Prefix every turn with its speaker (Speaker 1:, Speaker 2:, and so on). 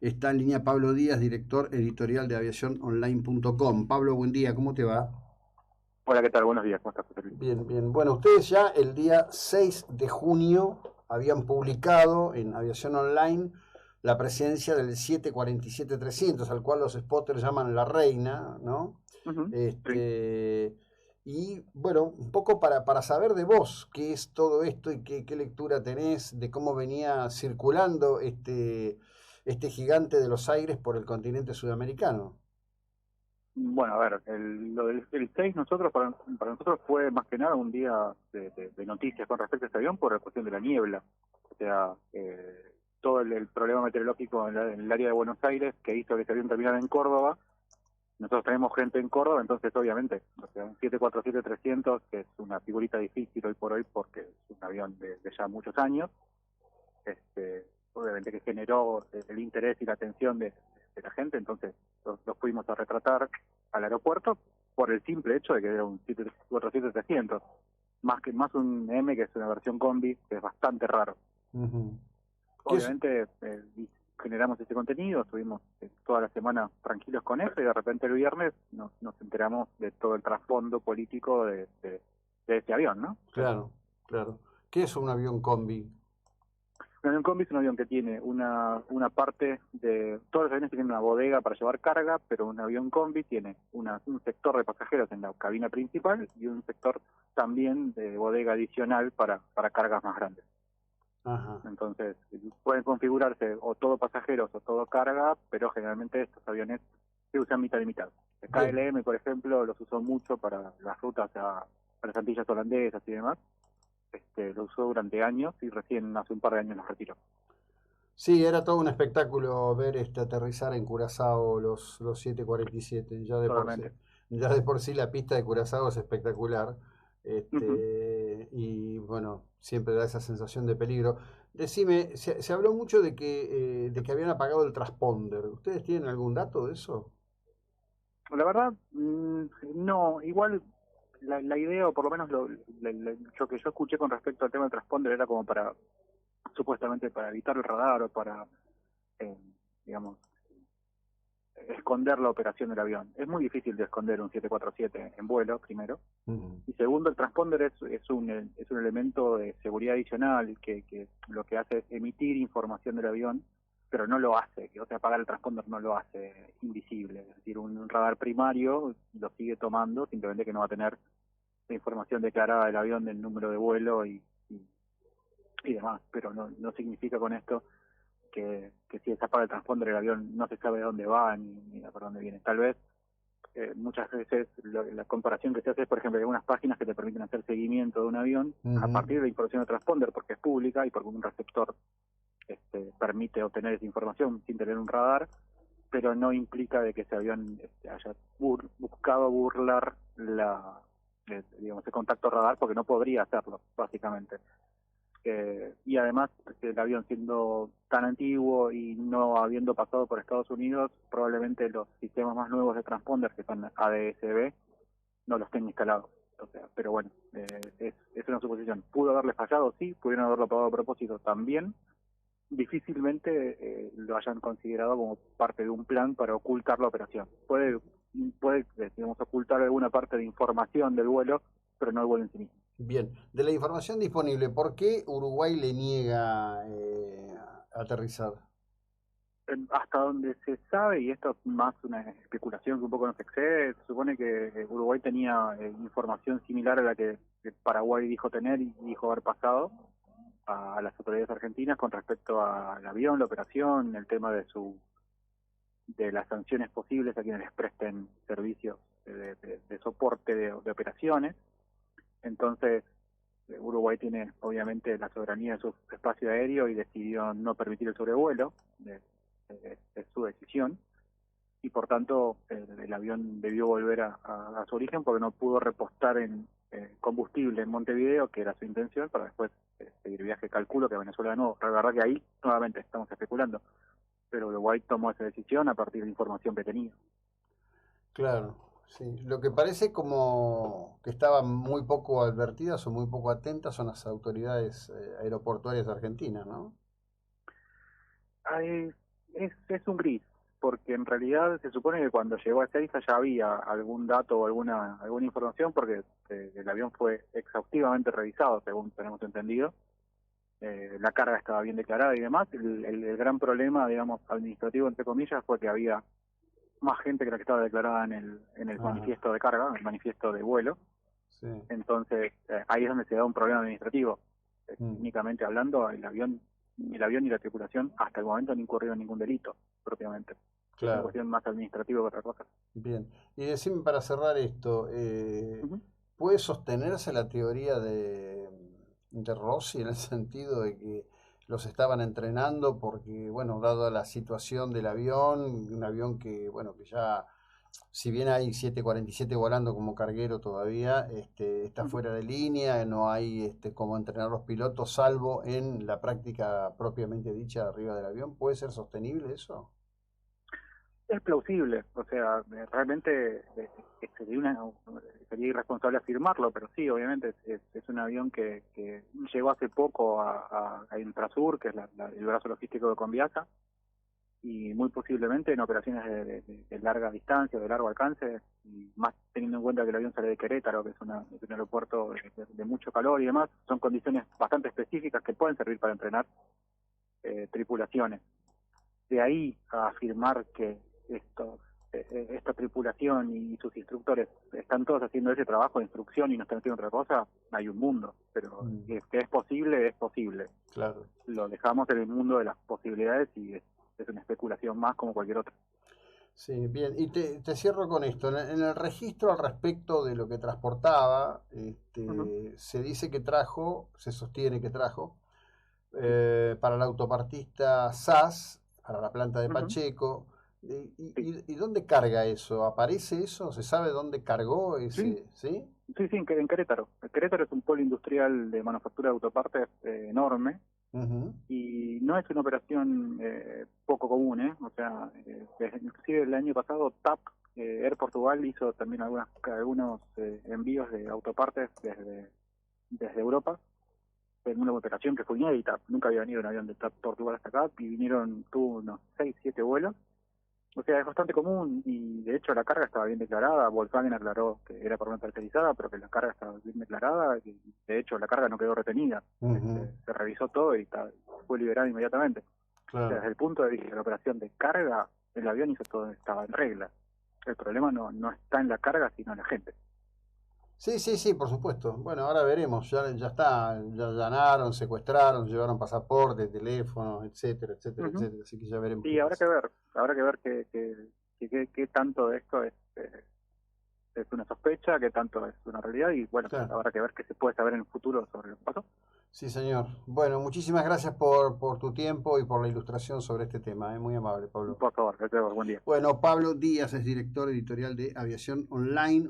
Speaker 1: Está en línea Pablo Díaz, director editorial de aviaciononline.com. Pablo, buen día, ¿cómo te va?
Speaker 2: Hola, ¿qué tal? Buenos días, ¿cómo estás, José Luis?
Speaker 1: Bien, bien. Bueno, ustedes ya el día 6 de junio habían publicado en Aviación Online la presencia del 747-300, al cual los spotters llaman la reina, ¿no?
Speaker 2: Ujú, sí.
Speaker 1: Este, y bueno, un poco para saber de vos qué es todo esto y qué lectura tenés de cómo venía circulando este gigante de los aires por el continente sudamericano.
Speaker 2: Bueno, a ver, lo del el 6 para nosotros fue más que nada un día de noticias con respecto a este avión por la cuestión de la niebla. O sea, todo el problema meteorológico en el área de Buenos Aires que hizo que este avión terminara en Córdoba. Nosotros tenemos gente en Córdoba, entonces obviamente, o sea, un 747-300, que es una figurita difícil hoy por hoy porque es un avión de ya muchos años, obviamente que generó el interés y la atención de la gente, entonces los fuimos a retratar al aeropuerto por el simple hecho de que era un 747-300, más un M que es una versión combi, que es bastante raro.
Speaker 1: Ujú. ¿Qué es?
Speaker 2: Obviamente generamos ese contenido, estuvimos toda la semana tranquilos con eso y de repente el viernes nos enteramos de todo el trasfondo político de este avión, ¿no?
Speaker 1: Claro, claro. ¿Qué es un avión combi?
Speaker 2: Un avión combi es un avión que tiene una parte de... Todos los aviones tienen una bodega para llevar carga, pero un avión combi tiene un sector de pasajeros en la cabina principal y un sector también de bodega adicional para cargas más grandes.
Speaker 1: Ajá.
Speaker 2: Entonces, pueden configurarse o todo pasajeros o todo carga, pero generalmente estos aviones se usan mitad y mitad. El
Speaker 1: Bien.
Speaker 2: KLM, por ejemplo, los usó mucho para las rutas a las Antillas holandesas y demás. Lo usó durante años y recién hace un par de años los retiró.
Speaker 1: Sí, era todo un espectáculo ver aterrizar en Curazao los 747.
Speaker 2: Totalmente.
Speaker 1: Ya de por sí la pista de Curazao es espectacular.
Speaker 2: Ujú.
Speaker 1: Y bueno, siempre da esa sensación de peligro. Decime, se habló mucho de que habían apagado el transponder. ¿Ustedes tienen algún dato de eso?
Speaker 2: La verdad, no, igual la idea, o por lo menos lo que yo escuché con respecto al tema del transponder era como supuestamente para evitar el radar o eh, digamos, esconder la operación del avión. Es muy difícil de esconder un 747 en vuelo, primero.
Speaker 1: Mm.
Speaker 2: Y segundo, el transponder es un elemento de seguridad adicional que lo que hace es emitir información del avión, pero no lo hace, o sea, apagar el transponder no lo hace invisible. Es decir, un radar primario lo sigue tomando, simplemente que no va a tener la información declarada del avión, del número de vuelo y demás, pero no significa con esto que si se apaga el transponder el avión no se sabe de dónde va ni por dónde viene. Tal vez muchas veces la comparación que se hace es, por ejemplo, hay algunas páginas que te permiten hacer seguimiento de un avión a
Speaker 1: Ujú.
Speaker 2: partir de la información de transponder porque es pública y porque un receptor permite obtener esa información sin tener un radar, pero no implica de que ese avión haya buscado burlar digamos, el contacto radar porque no podría hacerlo, básicamente. Y además, el avión siendo tan antiguo y no habiendo pasado por Estados Unidos, probablemente los sistemas más nuevos de transponder, que son ADS-B, no los tenga instalados. O sea, pero bueno, es una suposición. ¿Pudo haberle fallado? Sí. ¿Pudieron haberlo pagado a propósito? También. Difícilmente lo hayan considerado como parte de un plan para ocultar la operación. Puede digamos, ocultar alguna parte de información del vuelo, pero no el vuelo en sí mismo.
Speaker 1: Bien, de la información disponible, ¿por qué Uruguay le niega aterrizar?
Speaker 2: Hasta donde se sabe, y esto es más una especulación que un poco nos excede, se supone que Uruguay tenía información similar a la que Paraguay dijo tener y dijo haber pasado a las autoridades argentinas con respecto al avión, la operación, el tema de las sanciones posibles a quienes les presten servicios de soporte de operaciones. Entonces, Uruguay tiene obviamente la soberanía de su espacio aéreo y decidió no permitir el sobrevuelo, es su decisión, y por tanto el avión debió volver a su origen porque no pudo repostar en combustible en Montevideo, que era su intención, para después seguir viaje, calculo que a Venezuela de nuevo. La verdad que ahí nuevamente estamos especulando, pero Uruguay tomó esa decisión a partir de información que tenía.
Speaker 1: Claro, sí. Lo que parece como que estaban muy poco advertidas o muy poco atentas son las autoridades aeroportuarias argentinas, ¿no?
Speaker 2: es un gris, porque en realidad se supone que cuando llegó a Ezeiza ya había algún dato o alguna información, porque el avión fue exhaustivamente revisado, según tenemos entendido. La carga estaba bien declarada y demás. El gran problema, digamos, administrativo, entre comillas, fue que había más gente que la que estaba declarada en el
Speaker 1: Ajá,
Speaker 2: manifiesto de carga, el manifiesto de vuelo.
Speaker 1: sí.
Speaker 2: Entonces, ahí es donde se da un problema administrativo.
Speaker 1: Mm,
Speaker 2: Técnicamente hablando, ni la tripulación hasta el momento han incurrido en ningún delito, propiamente. Es una
Speaker 1: claro,
Speaker 2: cuestión más administrativa que otra cosa.
Speaker 1: bien. Y decime para cerrar esto,
Speaker 2: Ujú.
Speaker 1: ¿puede sostenerse la teoría de Rossi en el sentido de que los estaban entrenando porque, bueno, dado la situación del avión, un avión que, bueno, que ya, si bien hay 747 volando como carguero todavía, está
Speaker 2: Ujú.
Speaker 1: fuera de línea, no hay como entrenar los pilotos, salvo en la práctica propiamente dicha arriba del avión? ¿Puede ser sostenible eso?
Speaker 2: Es plausible, o sea, realmente sería, sería irresponsable afirmarlo, pero sí, obviamente es un avión que llegó hace poco a Intrasur, que es el brazo logístico de Conviasa, y muy posiblemente en operaciones de larga distancia, de largo alcance, y más teniendo en cuenta que el avión sale de Querétaro, que es un aeropuerto de mucho calor y demás, son condiciones bastante específicas que pueden servir para entrenar tripulaciones. De ahí a afirmar que esta tripulación y sus instructores están todos haciendo ese trabajo de instrucción y no están haciendo otra cosa, hay un mundo, pero
Speaker 1: Mm,
Speaker 2: que es posible, es posible.
Speaker 1: claro.
Speaker 2: Lo dejamos en el mundo de las posibilidades y es una especulación más como cualquier otra.
Speaker 1: Sí, bien, y te cierro con esto. En el registro al respecto de lo que transportaba,
Speaker 2: Ujú.
Speaker 1: se dice que trajo, se sostiene que trajo,
Speaker 2: Sí.
Speaker 1: para el autopartista SAS, para la planta de
Speaker 2: Ujú.
Speaker 1: Pacheco.
Speaker 2: Sí.
Speaker 1: ¿Y dónde carga eso? ¿Aparece eso? ¿Se sabe dónde cargó
Speaker 2: Sí,
Speaker 1: ese? ¿Sí?
Speaker 2: sí, en Querétaro. Querétaro es un polo industrial de manufactura de autopartes enorme
Speaker 1: Ujú,
Speaker 2: y no es una operación poco común, ¿eh? O sea, inclusive el año pasado TAP, Air Portugal, hizo también algunos envíos de autopartes desde Europa, en una operación que fue inédita. Nunca había venido un avión de TAP Portugal hasta acá y tuvo unos 6 7 vuelos. O sea, es bastante común y de hecho la carga estaba bien declarada. Volkswagen aclaró que era por una tercerizada, pero que la carga estaba bien declarada. Y de hecho, la carga no quedó retenida.
Speaker 1: ujú,
Speaker 2: Se revisó todo y fue liberada inmediatamente. O sea,
Speaker 1: claro.
Speaker 2: desde el punto de vista de la operación de carga, el avión hizo todo, estaba en regla. El problema no está en la carga, sino en la gente.
Speaker 1: Sí, sí, sí, por supuesto. Bueno, ahora veremos. Ya está, ya allanaron, secuestraron, llevaron pasaporte, teléfono, etcétera, etcétera,
Speaker 2: Ujú.
Speaker 1: etcétera. Así que ya veremos qué
Speaker 2: Y
Speaker 1: pasa.
Speaker 2: habrá que ver qué tanto de esto es una sospecha, qué tanto es una realidad y bueno,
Speaker 1: Claro.
Speaker 2: habrá que ver qué se puede saber en el futuro sobre lo que pasó.
Speaker 1: Sí, señor. Bueno, muchísimas gracias por tu tiempo y por la ilustración sobre este tema. Muy amable, Pablo.
Speaker 2: Por favor, que tengas buen día.
Speaker 1: Bueno, Pablo Díaz es director editorial de Aviación Online.